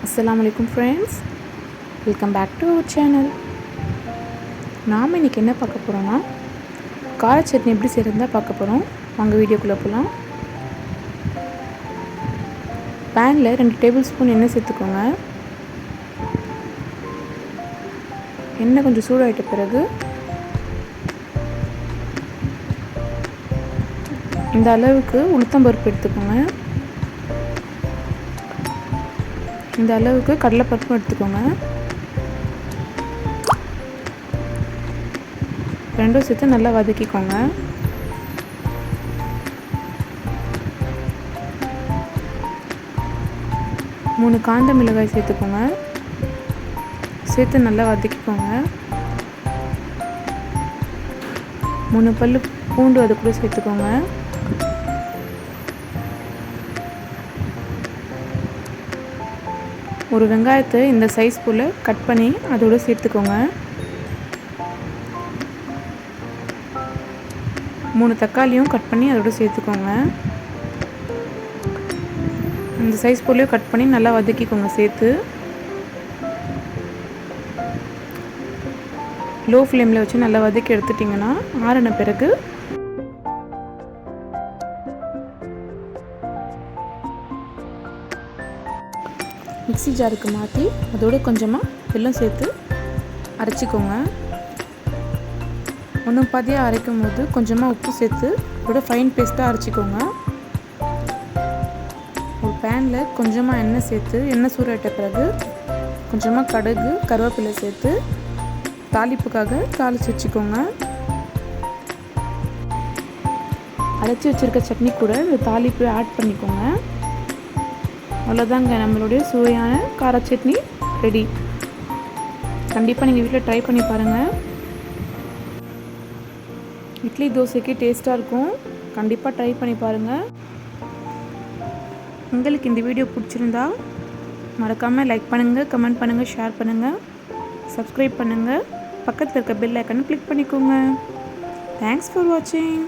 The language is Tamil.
Assalamualaikum friends, welcome back to our channel. நாம் இன்னைக்கு என்ன பார்க்க போறோம்னா கார சட்னி எப்படி செய்யறதுன்னு பார்க்க போறோம். வாங்க வீடியோக்குள்ள போலாம். panல 2 டேபிள் ஸ்பூன் எண்ணெய் சேர்த்துக்கோங்க. எண்ணெய் கொஞ்சம் சூடாயிட்ட பிறகு இந்த அளவுக்கு உளுத்தம் பருப்பு எடுத்துக்கோங்க. இந்த அளவுக்கு கடலை பருப்பு எடுத்துக்கோங்க. ரெண்டும் சேர்த்து நல்லா வதக்கிக்கோங்க. மூணு காஞ்ச மிளகாய் சேர்த்துக்கோங்க. சேர்த்து நல்லா வதக்கிக்கோங்க. 3 பல்லு பூண்டு அது கூட சேர்த்துக்கோங்க. ஒரு வெங்காயத்தை இந்த சைஸ் போல் கட் பண்ணி அதோடு சேர்த்துக்கோங்க. 3 தக்காளியும் கட் பண்ணி அதோடு சேர்த்துக்கோங்க. இந்த சைஸ் போலையும் கட் பண்ணி நல்லா வதக்கிக்கோங்க. சேர்த்து லோ ஃப்ளேமில் வச்சு நல்லா வதக்கி எடுத்துட்டிங்கன்னா ஆறின பிறகு மிக்ஸி ஜாருக்கு மாற்றி அதோடு கொஞ்சமாக வெல்லம் சேர்த்து அரைச்சிக்கோங்க. ஒன்றும் பாதியாக அரைக்கும் போது கொஞ்சமாக உப்பு சேர்த்து அதோட ஃபைன் பேஸ்ட்டாக அரைச்சிக்கோங்க. ஒரு பேனில் கொஞ்சமாக எண்ணெய் சேர்த்து எண்ணெய் சூடாயிட்ட பிறகு கொஞ்சமாக கடுகு கருவேப்பிலை சேர்த்து தாளிப்புக்காக தாளித்து வச்சுக்கோங்க. அரைச்சி வச்சுருக்க சட்னி கூட இந்த தாளிப்பு ஆட் பண்ணிக்கோங்க. அவ்வளோதாங்க, நம்மளுடைய சுவையான கார சட்னி ரெடி. கண்டிப்பாக நீங்கள் வீட்டில் ட்ரை பண்ணி பாருங்கள். இட்லி தோசைக்கு டேஸ்ட்டாக இருக்கும். கண்டிப்பாக ட்ரை பண்ணி பாருங்கள். உங்களுக்கு இந்த வீடியோ பிடிச்சிருந்தா மறக்காமல் லைக் பண்ணுங்கள், கமெண்ட் பண்ணுங்கள், ஷேர் பண்ணுங்கள், சப்ஸ்கிரைப் பண்ணுங்கள். பக்கத்தில் இருக்க பெல் ஐக்கனை கிளிக் பண்ணிக்கோங்க. தேங்க்ஸ் ஃபார் வாட்சிங்.